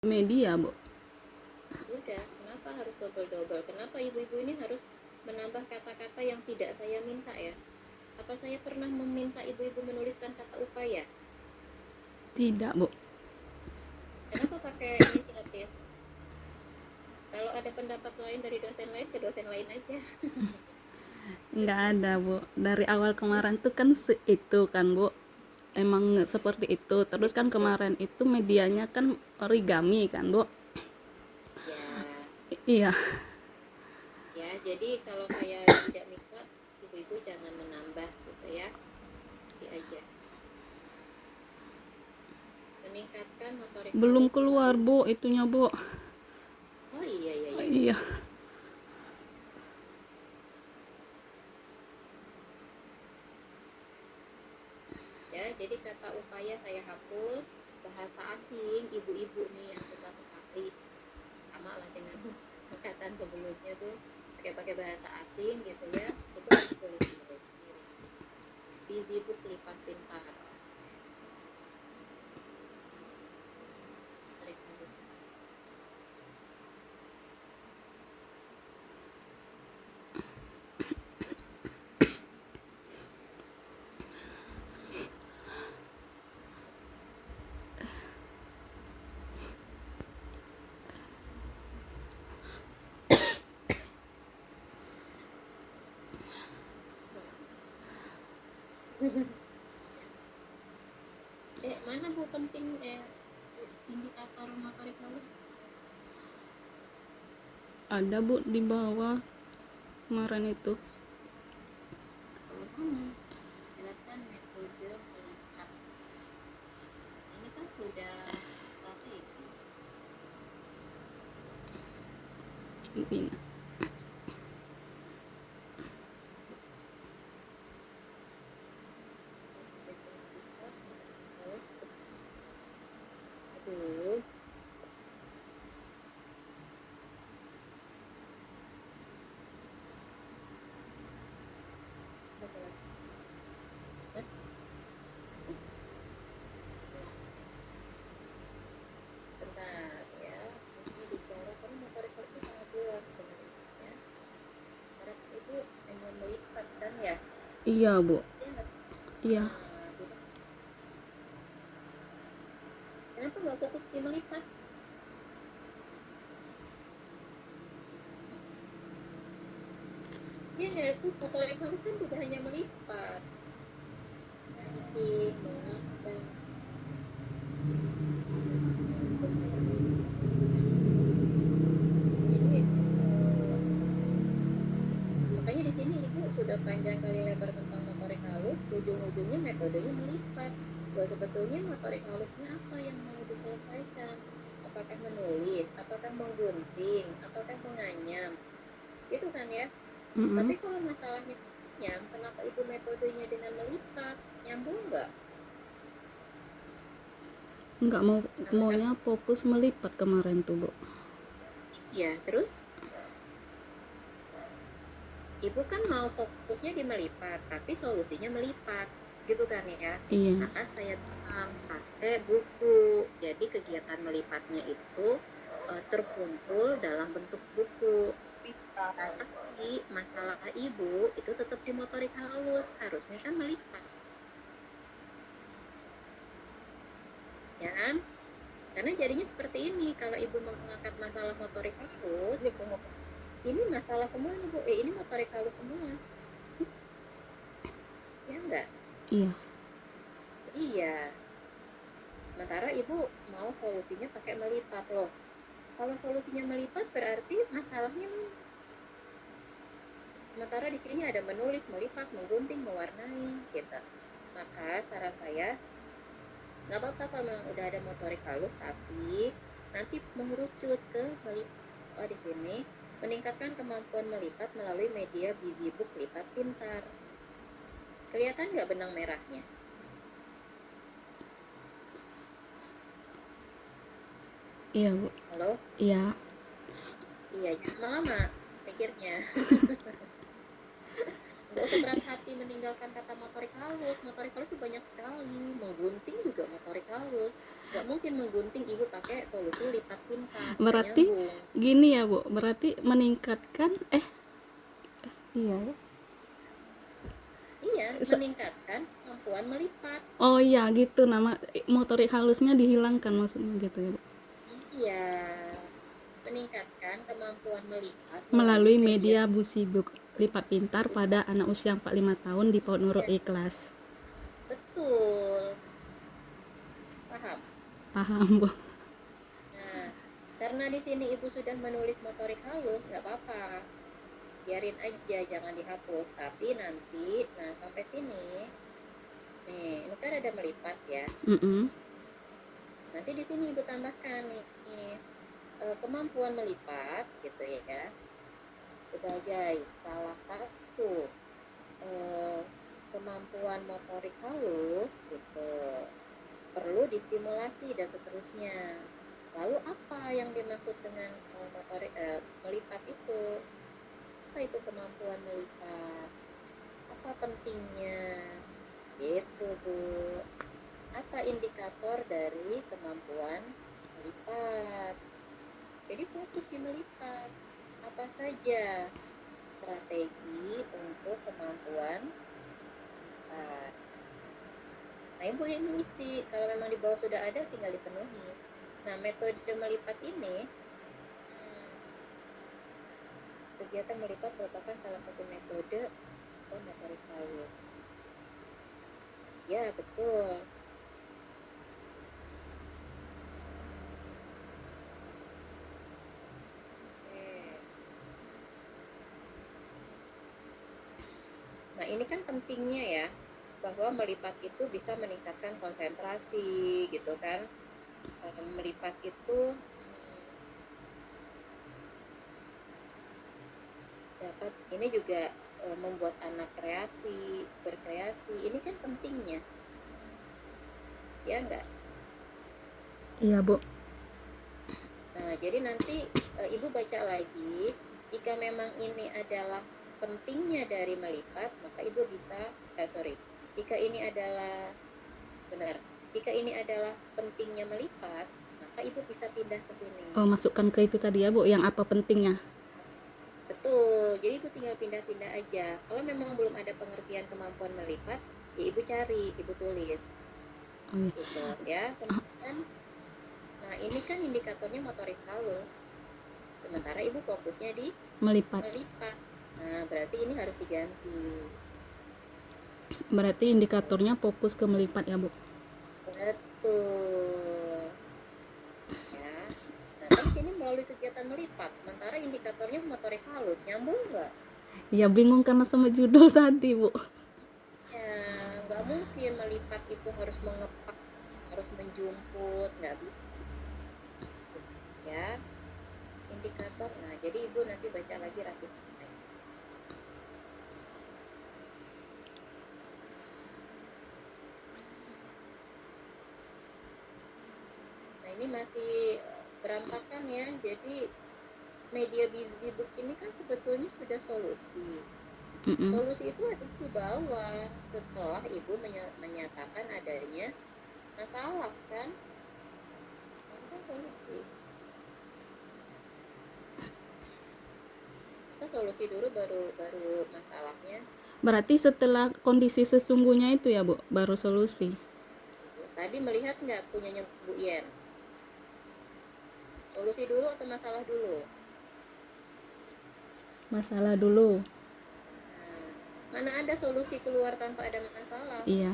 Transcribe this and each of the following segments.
Media, Bu. Udah, kenapa harus double-double? Kenapa ibu-ibu ini harus menambah kata-kata yang tidak saya minta ya? Apa saya pernah meminta ibu-ibu menuliskan kata upaya? Tidak, Bu. Kenapa pakai inisiatif? Kalau ada pendapat lain dari dosen lain, ke dosen lain aja. Nggak ada, Bu. Dari awal kemarin tuh kan itu kan, Bu. Emang seperti itu. Terus kan kemarin itu medianya kan origami kan, Bu. Ya, Iya. ya. Jadi kalau saya tidak minta, ibu-ibu jangan menambah gitu ya. Ini aja. Meningkatkan motorik Belum halus keluar, melalui. Bu, itunya, Bu. Oh iya iya iya. Iya. Ya, jadi kata upaya saya hapus. Bahasa asing, ibu-ibu nih yang suka sekali sama lah dengan angkatan sebelumnya tuh pakai-pakai bahasa asing gitu ya, itu harus tulis dulu. Busy book lipat pintar. Tarik halus. Mana bu penting indikator motorik halus? Ada, Bu, di bawah kemarin itu. Kalau mana? Jelaskan metode melihat. Ini kan sudah strategi. Ini. Aduh. Bentar ya, ini bicara karena motorik halus itu sangat luas sebenarnya ya. Motorik itu hanya melihat kan ya? Iya, Bu. Ya nggak? Iya. Nah, kenapa nggak fokus di melihat? Dia itu motorik halus kan tidak hanya melipat, mancing, mengikat. Jadi makanya di sini ibu sudah panjang kali lebar tentang motorik halus, ujung-ujungnya metodenya melipat. Bahwa sebetulnya motorik halusnya apa yang mau diselesaikan? Apakah menulis, apakah menggunting, apakah menganyam, itu kan ya. Tapi kalau masalahnya nyam, kenapa itu metodenya dengan melipat? Nyambung nggak? Nggak maunya fokus melipat kemarin tuh, Bu. Ya, terus ibu kan mau fokusnya di melipat, tapi solusinya melipat, gitu kan ya. Iya. Maka saya bilang pakai buku. Jadi kegiatan melipatnya itu terkumpul dalam bentuk buku. Tapi masalah ibu itu tetap di motorik halus, harusnya kan melipat. Ya kan? Karena jadinya seperti ini, kalau ibu mengangkat masalah motorik halus, ini masalah semua nih bu, ini motorik halus semua. Ya enggak? Iya. Iya. Sementara ibu mau solusinya pakai melipat loh. Kalau solusinya melipat berarti masalahnya sementara di sini ada menulis, melipat, menggunting, mewarnai gitu. Maka saran saya nggak apa-apa kalau memang udah ada motorik halus, tapi nanti mengerucut ke melipat. Oh di sini meningkatkan kemampuan melipat melalui media Busy Book lipat pintar. Kelihatan nggak benang merahnya? Iya, Bu. Halo? Iya. Iya, jangan lama pikirnya. Nggak usah berat hati meninggalkan kata motorik halus. Motorik halus itu banyak sekali. Menggunting juga motorik halus. Nggak mungkin menggunting ibu pakai solusi lipat pintar, nggak Berarti nyambung. gini ya Bu, berarti meningkatkan iya ya. Iya, Se- meningkatkan kemampuan melipat. oh iya gitu, nama motorik halusnya dihilangkan maksudnya gitu ya Bu. Iya, meningkatkan kemampuan melipat melalui Melalui media. media busi lipat pintar pada anak usia 45 tahun di PAUD Nurul Ya, Ikhlas. betul. Paham? Paham Bu? Nah, karena di sini ibu sudah menulis motorik halus, nggak apa-apa. Biarin aja, jangan dihapus. Tapi nanti, nah sampai sini, nih, ini kan ada melipat ya. Mm-mm. Nanti di sini ibu tambahkan nih, kemampuan melipat gitu ya, sebagai salah satu eh, kemampuan motorik halus gitu. Perlu distimulasi dan seterusnya. Lalu apa yang dimaksud dengan melipat itu? Apa itu kemampuan melipat? Apa pentingnya? Gitu, Bu. Apa indikator dari kemampuan melipat? Jadi fokus di melipat. Apa saja strategi untuk kemampuan melipat? Nah, ibu ini isi. Kalau memang di bawah sudah ada, tinggal dipenuhi. Nah, metode melipat ini, kegiatan melipat merupakan salah satu metode motorik halus. Ya, betul. Oke. Nah, ini kan pentingnya ya, bahwa melipat itu bisa meningkatkan konsentrasi, gitu kan. Melipat itu dapat, ini juga membuat anak berkreasi. Ini kan pentingnya, ya enggak? Iya Bu. Nah, jadi nanti ibu baca lagi, jika memang ini adalah pentingnya dari melipat, maka ibu bisa, jika ini adalah, benar, jika ini adalah pentingnya melipat, maka ibu bisa pindah ke sini. Oh, masukkan ke itu tadi ya Bu, yang apa pentingnya? Betul, jadi ibu tinggal pindah-pindah aja. Kalau memang belum ada pengertian kemampuan melipat, ya ibu cari, ibu tulis. Oh iya. Gitu ya. Kemudian, nah ini kan indikatornya motorik halus. Sementara ibu fokusnya di Melipat. melipat. Nah, berarti ini harus diganti. Berarti indikatornya fokus ke melipat ya Bu. Betul. Ya. Nah, kan sini melalui kegiatan melipat, sementara indikatornya motorik halus. Nyambung nggak? Ya bingung karena sama judul tadi Bu. Ya, nggak mungkin melipat itu harus mengepak, harus menjumput, nggak bisa. Ya, indikator. Nah, jadi ibu nanti baca lagi rapid. Nah, ini masih berantakan ya. Jadi media busy book ini kan sebetulnya sudah solusi. Mm-mm. Solusi itu ada di bawah setelah ibu menyatakan adanya masalah kan. Itu kan solusi. Masa solusi dulu baru masalahnya. Berarti setelah kondisi sesungguhnya itu ya Bu, baru solusi. Tadi melihat nggak punyanya Bu Yen? Solusi dulu atau masalah dulu? Masalah dulu. Nah, mana ada solusi keluar tanpa ada masalah? Iya.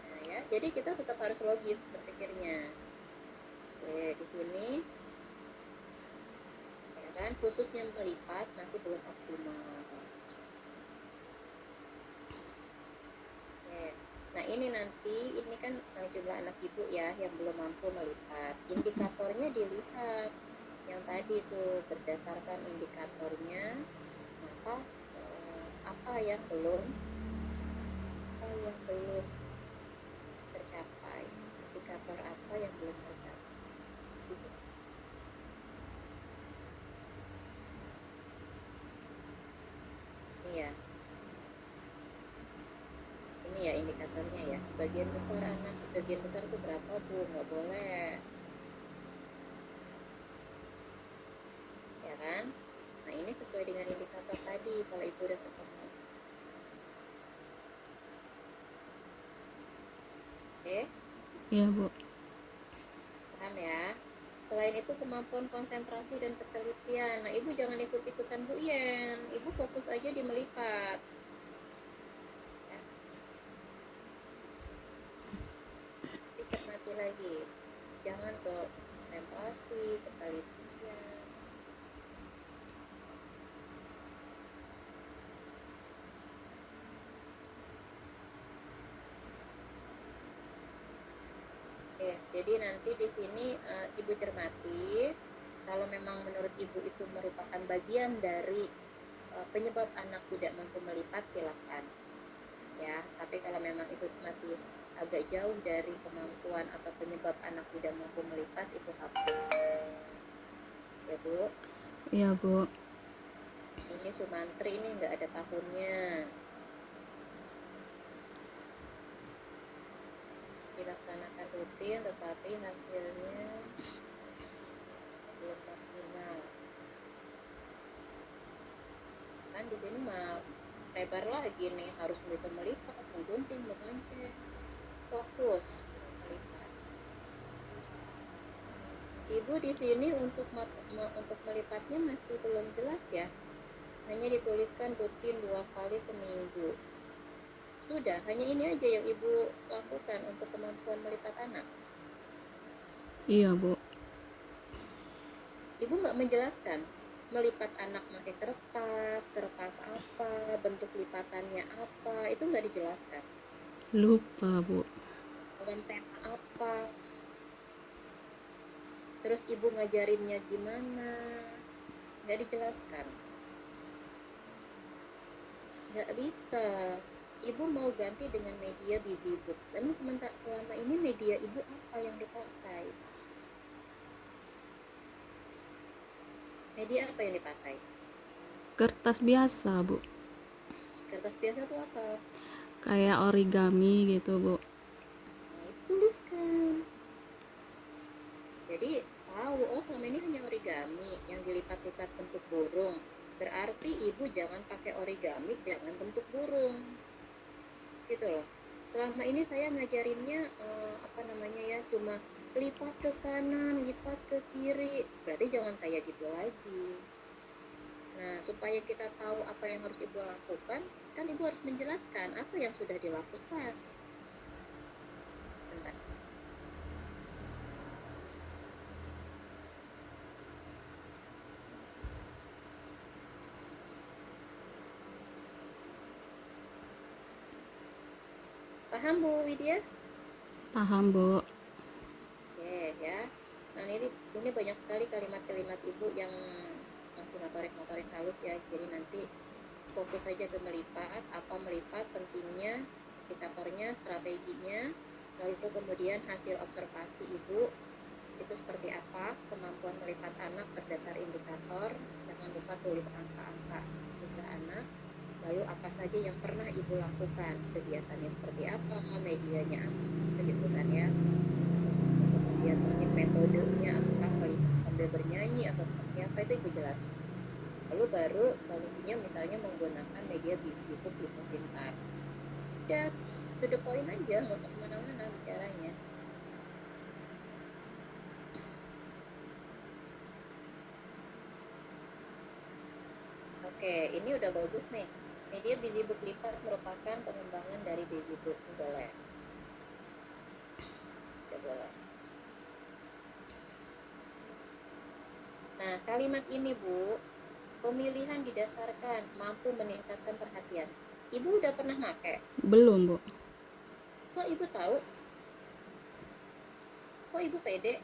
Nah, ya, jadi kita tetap harus logis berpikirnya. Oke, di sini ya kan, khususnya melipat masih belum optimal. Oke. Nah, ini nanti, ini kan jumlah anak ibu ya yang belum mampu melipat. Indikatornya dilihat. Yang tadi itu berdasarkan indikatornya, maka apa yang belum tercapai, indikator apa yang belum tercapai. Gitu. Ini ya indikatornya ya. sebagian besar anak, sebagian besar itu berapa Bu? Nggak boleh, ya kan? Nah ini sesuai dengan indikator tadi, kalau Ibu udah ketemu. Oke, Iya Bu. paham ya? Selain itu kemampuan konsentrasi dan ketelitian. Nah Ibu jangan ikut-ikutan Bu Yen, Ibu fokus aja di melipat. Ya, nanti cermati lagi. Jangan ke konsentrasi, ketelitian. Oke, jadi nanti di sini Ibu cermati, kalau memang menurut Ibu itu merupakan bagian dari penyebab anak tidak mampu melipat, silakan. Ya, tapi kalau memang itu masih agak jauh dari kemampuan atau penyebab anak tidak mampu melipat, itu hapus. Ya Bu, Iya Bu. ini Sumantri ini nggak ada tahunnya. Dilaksanakan rutin, tetapi hasilnya belum maksimal. Kan di sini mah lebar lagi nih, harus bisa melipat, menggunting, mengancet, fokus melipat. Ibu di sini untuk melipatnya masih belum jelas ya. Hanya dituliskan rutin 2 kali seminggu. Sudah, hanya ini aja yang Ibu lakukan untuk kemampuan melipat anak. Iya Bu. Ibu nggak menjelaskan melipat anak pakai kertas, kertas apa, bentuk lipatannya apa, itu nggak dijelaskan. Lupa Bu. Konten apa, terus Ibu ngajarinnya gimana, nggak dijelaskan. Nggak bisa. Ibu mau ganti dengan media BusyBook. Emang sementara selama ini media Ibu apa yang dipakai? Media apa yang dipakai? Kertas biasa Bu. Kertas biasa tuh apa? Kayak origami gitu Bu. Nah, itu tuliskan. Jadi tahu, oh selama ini hanya origami yang dilipat-lipat bentuk burung. Berarti Ibu jangan pakai origami, jangan bentuk burung. Gitu loh. Selama ini saya ngajarinnya apa namanya ya, cuma lipat ke kanan, lipat ke kiri. Berarti jangan kayak gitu lagi. Nah, supaya kita tahu apa yang harus Ibu lakukan, kan Ibu harus menjelaskan apa yang sudah dilakukan. Bentar. Paham Bu Widya? Paham Bu. Oke ya. Nah ini banyak sekali kalimat-kalimat Ibu yang masih motorik-motorik halus ya. Jadi nanti fokus saja ke melipat, apa melipat, pentingnya, indikatornya, strateginya, lalu kemudian hasil observasi Ibu itu seperti apa, kemampuan melipat anak berdasar indikator, jangan lupa tulis angka-angka juga anak, lalu apa saja yang pernah Ibu lakukan, kegiatannya seperti apa, medianya apa, gitu kan ya. Kemudian mungkin metodenya apakah melihat sambil bernyanyi atau seperti apa, itu Ibu jelaskan. Lalu baru solusinya misalnya menggunakan media BusyBook Ibu Pintar. Udah, to the point aja, nggak usah kemana-mana bicaranya. Oke, ini udah bagus nih. Media BusyBook Lipat merupakan pengembangan dari BusyBook. Boleh. Udah boleh. Nah, kalimat ini Bu, pemilihan didasarkan mampu meningkatkan perhatian. Ibu udah pernah pakai? Belum Bu. Kok Ibu tahu? Kok Ibu pede?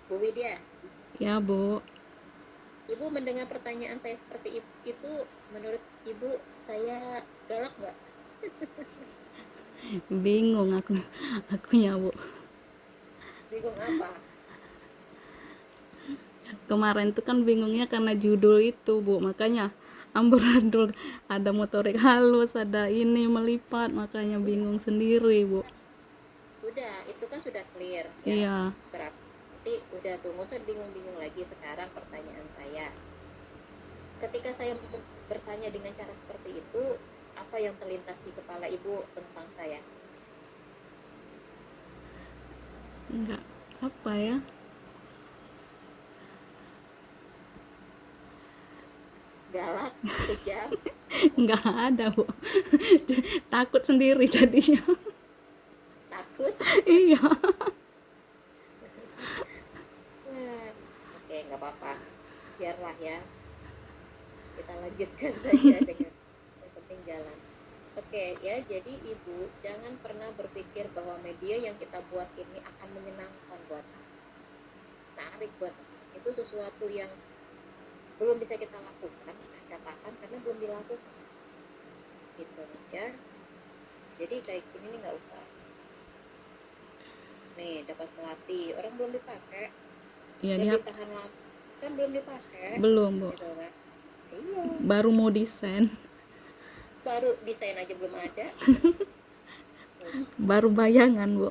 Bu Widya, Ya Bu. Ibu mendengar pertanyaan saya seperti itu, menurut Ibu saya galak nggak? Bingung akunya Bu. Bingung apa? Kemarin tuh kan bingungnya karena judul itu Bu. Makanya amburadul, ada motorik halus, ada ini melipat, makanya bingung sendiri bu. Udah, itu kan sudah clear ya. Iya. Berarti udah tuh, nggak usah bingung-bingung lagi. Sekarang pertanyaan saya, ketika saya bertanya dengan cara seperti itu, apa yang terlintas di kepala ibu tentang saya? Enggak apa ya, Galak, kejam, enggak ada bu. Takut sendiri jadinya. takut? Iya. Nah, oke, nggak apa-apa, biarlah ya, kita lanjutkan saja dengan yang penting jalan. Oke ya, jadi ibu jangan pernah berpikir bahwa media yang kita buat ini akan menyenangkan buat menarik buat itu sesuatu yang belum bisa kita lakukan, kita katakan karena belum dilakukan gitu ya. Jadi kayak gini nih nggak usah. Nih dapat melati, orang belum dipakai, Iya belum dia ditahan lama, kan belum dipakai belum bu, gitu kan. Iya, baru mau desain, baru desain aja belum ada. baru bayangan bu.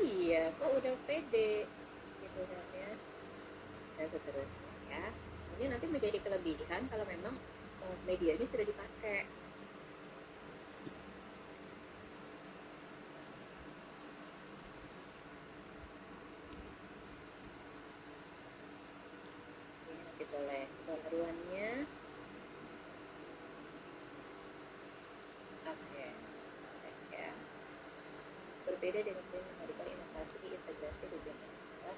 Iya, kok udah pede gitu kan ya. Dan seterusnya ya. Ini nanti menjadi kelebihan kalau memang medianya sudah dipakai. Ini nanti boleh pembaruannya. Oke, ya. Berbeda dengan menghadirkan inovasi integrasi tujuan masyarakat.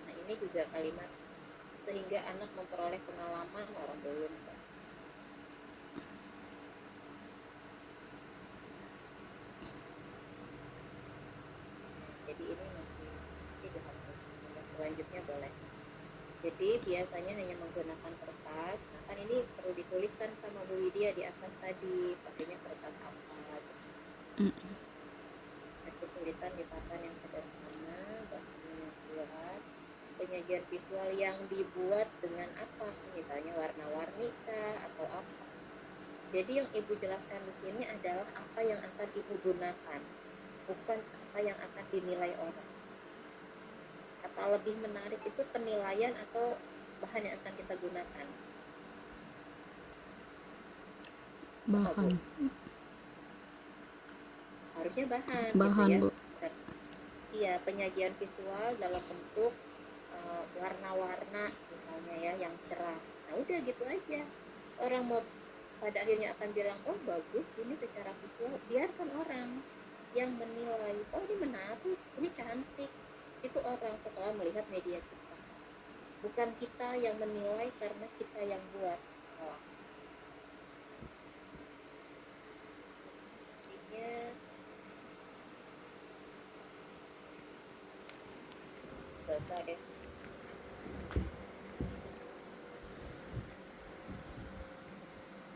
Nah ini juga kalimat sehingga anak memperoleh pengalaman orang belum. Jadi ini masih dihapus. Selanjutnya boleh. Jadi biasanya hanya menggunakan kertas. Nah kan ini perlu dituliskan sama Bu Widya di atas tadi, pakainya kertas apa. Kesulitan di papan yang sederhana, bahan yang kuat, penyajian visual yang dibuat dengan apa, misalnya warna-warni kah atau apa. Jadi yang ibu jelaskan di sini adalah apa yang akan ibu gunakan, bukan apa yang akan dinilai orang. Kata lebih menarik itu penilaian atau bahan yang akan kita gunakan. Bahan. Harusnya bahan Bahan gitu bu. ya. Iya, penyajian visual dalam bentuk warna-warna misalnya ya yang cerah. Nah udah gitu aja. Orang mau pada akhirnya akan bilang oh bagus ini secara visual, biarkan orang yang menilai oh ini menarik, ini cantik. Itu orang setelah melihat media kita, bukan kita yang menilai karena kita yang buat. Oh. Pastinya gak usah deh.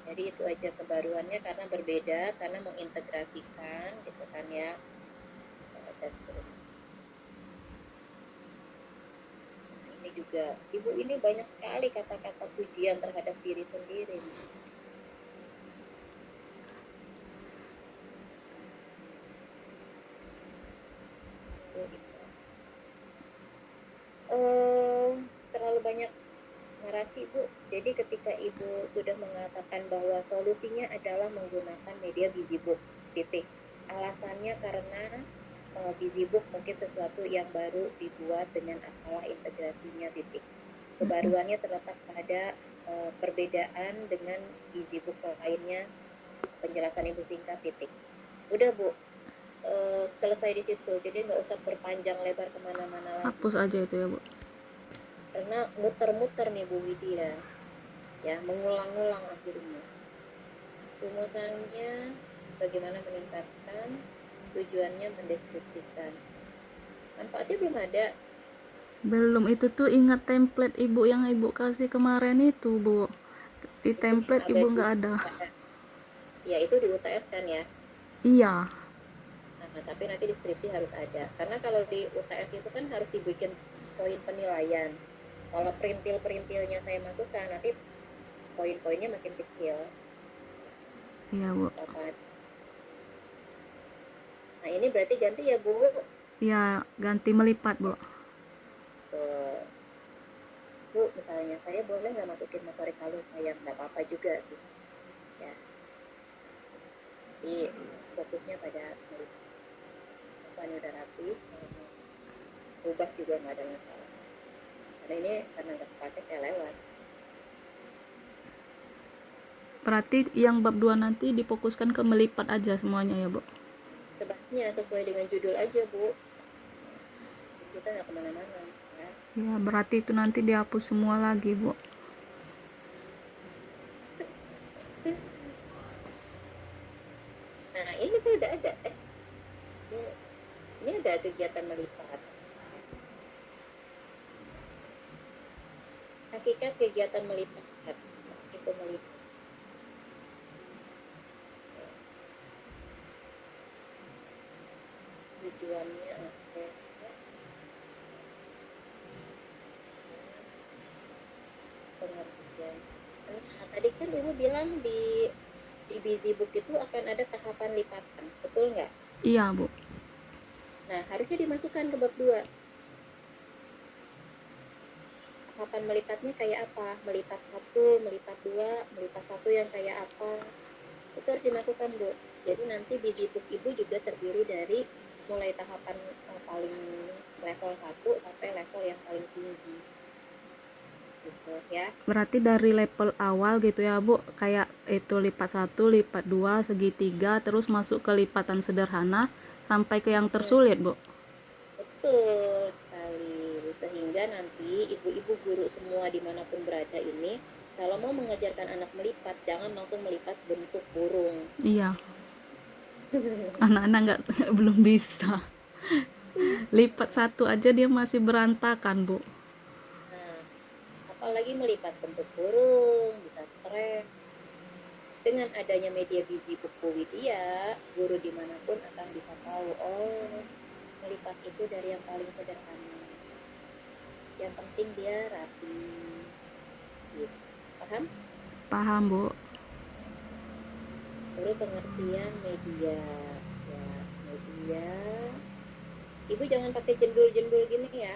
Jadi itu aja kebaruannya karena berbeda, karena mengintegrasikan gitu kan ya, dan seterusnya. Nah, ini juga ibu ini banyak sekali kata-kata pujian terhadap diri sendiri. Terlalu banyak narasi Bu. Jadi ketika ibu sudah mengatakan bahwa solusinya adalah menggunakan media Busybook, titik. Alasannya karena Busybook mungkin sesuatu yang baru dibuat dengan akala integrasinya, titik. Kebaruannya terletak pada perbedaan dengan Busybook lainnya. Penjelasan ibu singkat, titik. Udah Bu, selesai di situ. Jadi nggak usah berpanjang lebar kemana-mana lagi. Hapus aja itu ya bu. Karena muter-muter nih Bu Widya ya, mengulang-ulang akhirnya. Rumusannya bagaimana meningkatkan, tujuannya mendeskripsikan, manfaatnya belum ada. Belum, itu tuh ingat template ibu yang ibu kasih kemarin itu bu. Di template ibu nggak ada. Ya itu di UTS kan ya. Iya. Nah, tapi nanti deskripsi harus ada, karena kalau di UTS itu kan harus dibikin poin penilaian. Kalau perintil-perintilnya saya masukkan, nanti poin-poinnya makin kecil. Iya Bu. Papan. Nah ini berarti ganti ya Bu. Iya, ganti melipat Bu. Tuh. Bu, misalnya saya boleh nggak masukin motorik halus saya? Nggak apa-apa juga sih. Ya, jadi fokusnya pada melipat. Papan udah rapi, rubah juga nggak ada masalah. Karena ini karena nggak pakai saya lewat. Berarti yang bab 2 nanti difokuskan ke melipat aja semuanya ya Bu. Sebaiknya sesuai dengan judul aja Bu. Jadi kita nggak kemana-mana. Ya. Ya, berarti itu nanti dihapus semua lagi Bu. Nah ini tuh udah ada. Ini, ini ada kegiatan melipat. Hakikat kegiatan melipat. Itu melipat. Tujuannya apa? Pengertian. Nah, tadi kan Ibu bilang di busy book itu akan ada tahapan lipatan, betul nggak? Iya Bu. Nah, harusnya dimasukkan ke bab 2. Tahapan melipatnya kayak apa? Melipat satu, melipat dua, melipat satu yang kayak apa? Itu harus dimasukkan, Bu. Jadi nanti busy book Ibu juga terdiri dari mulai tahapan paling level 1 sampai level yang paling tinggi. Gitu ya. Berarti dari level awal gitu ya Bu, kayak itu lipat 1, lipat 2, segitiga, terus masuk ke lipatan sederhana sampai ke yang tersulit Bu. Betul sekali. Sehingga nanti ibu-ibu guru semua dimanapun berada ini, kalau mau mengajarkan anak melipat, jangan langsung melipat bentuk burung. Iya, anak-anak nggak belum bisa. Lipat satu aja dia masih berantakan Bu. Nah, apalagi melipat bentuk burung, bisa stres. Dengan adanya media busy buku Widya, guru dimanapun akan bisa tahu, oh, melipat itu dari yang paling sederhana. Yang penting dia rapi. Gitu. Paham? Paham Bu. Baru pengertian media. Ya, media. Ibu jangan pakai jendul-jendul gini ya.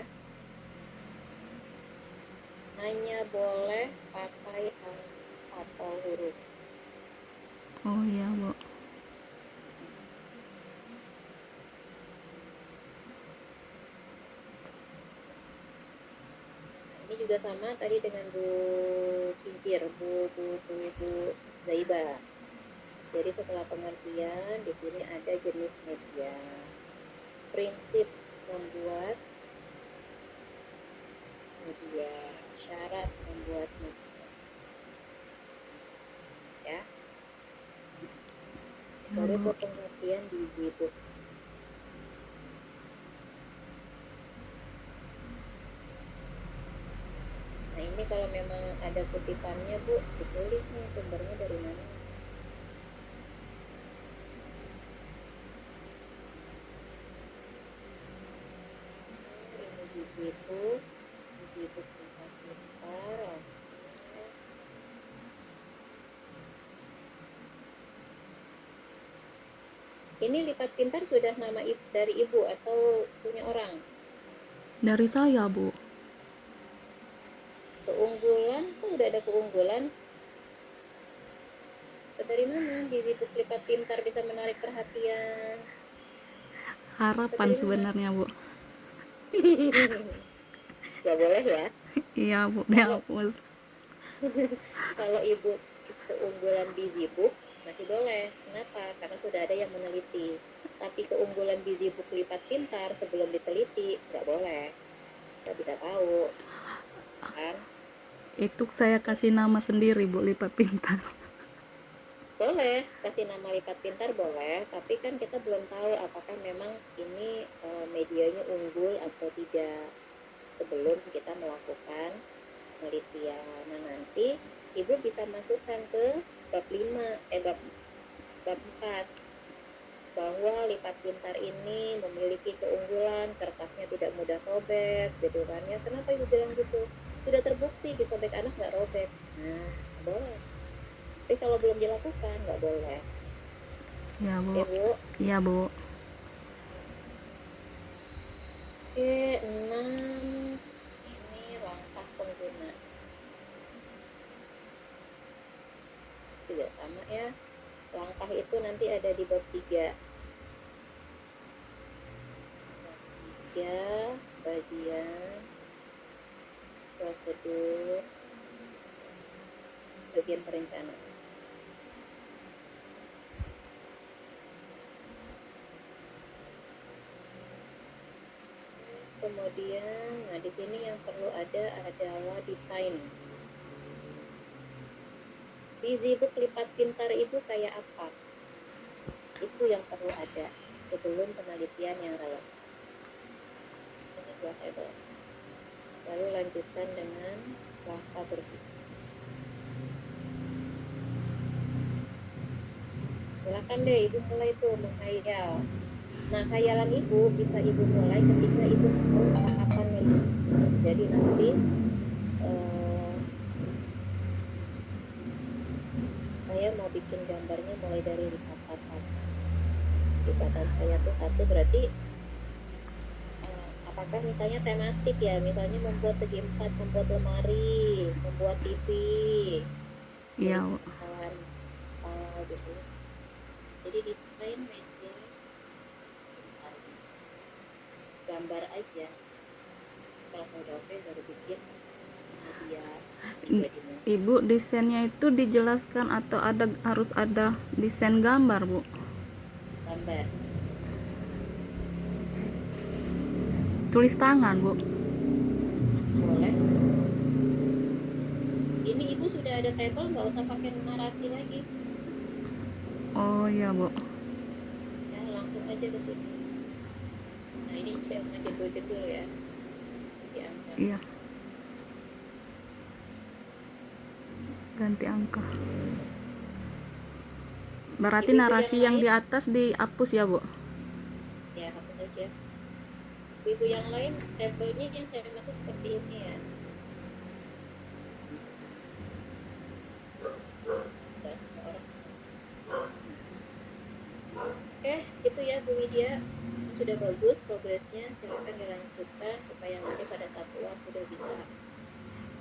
Hanya boleh pakai angka atau huruf. Oh iya Bu. Ini juga sama tadi dengan Bu Kincir, Bu Zaiba. Jadi setelah pengertian di sini ada jenis media, prinsip membuat media, syarat membuat media, ya. Ya Baru Bu. ke pengertian di buku. Nah ini kalau memang ada kutipannya Bu, ditulis nih sumbernya dari mana. Ini di buku tempat pintar. Ini lipat pintar sudah nama dari ibu atau punya orang? Dari saya Bu. Keunggulan, kok udah ada keunggulan? Dari mana di buku lipat pintar bisa menarik perhatian? Harapan Dari mana? sebenarnya Bu. Gak boleh ya. Iya Bu, Kalau dihapus. kalau ibu keunggulan busy book masih boleh. Kenapa? Karena sudah ada yang meneliti. Tapi keunggulan busy book lipat pintar sebelum diteliti nggak boleh. Nggak bisa tahu, kan? Itu saya kasih nama sendiri Bu, lipat pintar. Boleh kasih nama lipat pintar boleh, tapi kan kita belum tahu apakah memang ini medianya unggul atau tidak sebelum kita melakukan penelitian. Nah nanti ibu bisa masukkan ke bab 5, bab 4 bahwa lipat pintar ini memiliki keunggulan, kertasnya tidak mudah sobek, gitu kan ya. Kenapa ibu bilang gitu? sudah terbukti disobek anak nggak robek. Nah, boleh. Tapi kalau belum dilakukan nggak boleh. Ya Oke Bu. Bu. Iya Bu. Oke, 6 ini langkah pengguna. Juga sama ya. Langkah itu nanti ada di bab 3. Bab 3 bagian prosedur bagian perencanaan. Kemudian, nah di sini yang perlu ada adalah desain. Busy-book lipat pintar itu kayak apa? Itu yang perlu ada sebelum penelitian yang relevan. Ini 2 tabel. Lalu lanjutkan dengan langkah berikut. Silakan deh Ibu mulai tuh menghayal. Nah, khayalan Ibu bisa Ibu mulai ketika Ibu tahu tahapannya. Jadi nanti saya mau bikin gambarnya mulai dari lipatan 1. Lipatan saya tuh 1 berarti apakah misalnya tematik ya, misalnya membuat segi 4, membuat lemari, membuat TV, Iya Bu. tulisan gitu. Jadi desain media gambar aja. Kalau sudah oke baru bikin media 3 dimensi. Ibu, desainnya itu dijelaskan atau harus ada desain gambar Bu? Gambar. Tulis tangan Bu? Boleh. Ini Ibu sudah ada tabel, nggak usah pakai narasi lagi. Oh iya Bu. Ya, langsung aja ke sini. Nah, ini jangan jadul-jadul ya. Kasih angka. Iya. Ganti angka. Berarti Ibu-ibu narasi yang lain, di atas dihapus ya Bu? ya hapus aja. Ibu yang lain tabelnya yang saya maksud seperti ini ya. Dan orang. Oke, itu ya Bu Widya. Sudah bagus progresnya, silakan dilanjutkan supaya nanti pada satu waktu sudah bisa.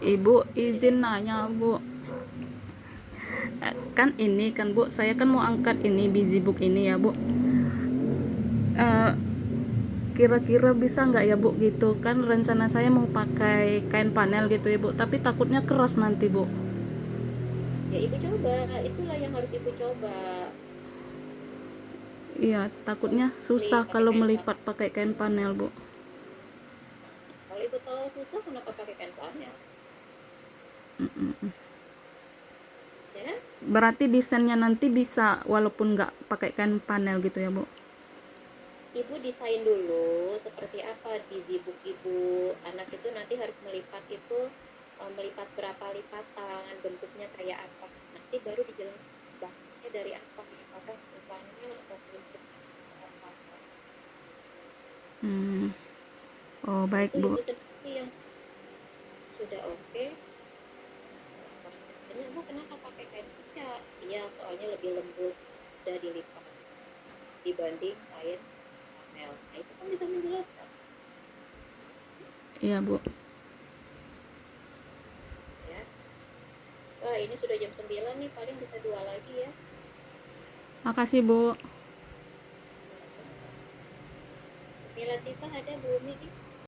Ibu izin nanya Bu, kan ini kan Bu, saya kan mau angkat ini Busy Book ini ya Bu. Kira-kira bisa nggak ya Bu gitu, kan rencana saya mau pakai kain panel gitu ya Bu, tapi takutnya keras nanti Bu. Ya Ibu coba, itulah yang harus Ibu coba. Iya, takutnya susah Pakai kalau kain melipat panel. pakai kain panel Bu. Kalau Ibu tahu susah, kenapa pakai kain panel? Ya, Berarti desainnya nanti bisa walaupun nggak pakai kain panel gitu ya Bu? Ibu desain dulu seperti apa di zibuk Ibu. Anak itu nanti harus melipat itu melipat berapa lipatan, bentuknya kayak apa. Nanti baru dijelaskan bahannya dari apa, apakah misalnya atau prinsip apa. Oh Nah, baik itu Bu. Ibu sendiri yang sudah oke. Tanya Bu kenapa pakai kain kaca? Iya, soalnya lebih lembut, sudah dilipat dibanding kain panel. Nah, itu kan bisa menjelaskan. Iya Bu. Ya. Wah, ini sudah jam 9 nih, paling bisa 2 lagi ya. Makasih Bu. Mila Tifa ada Bu Umi?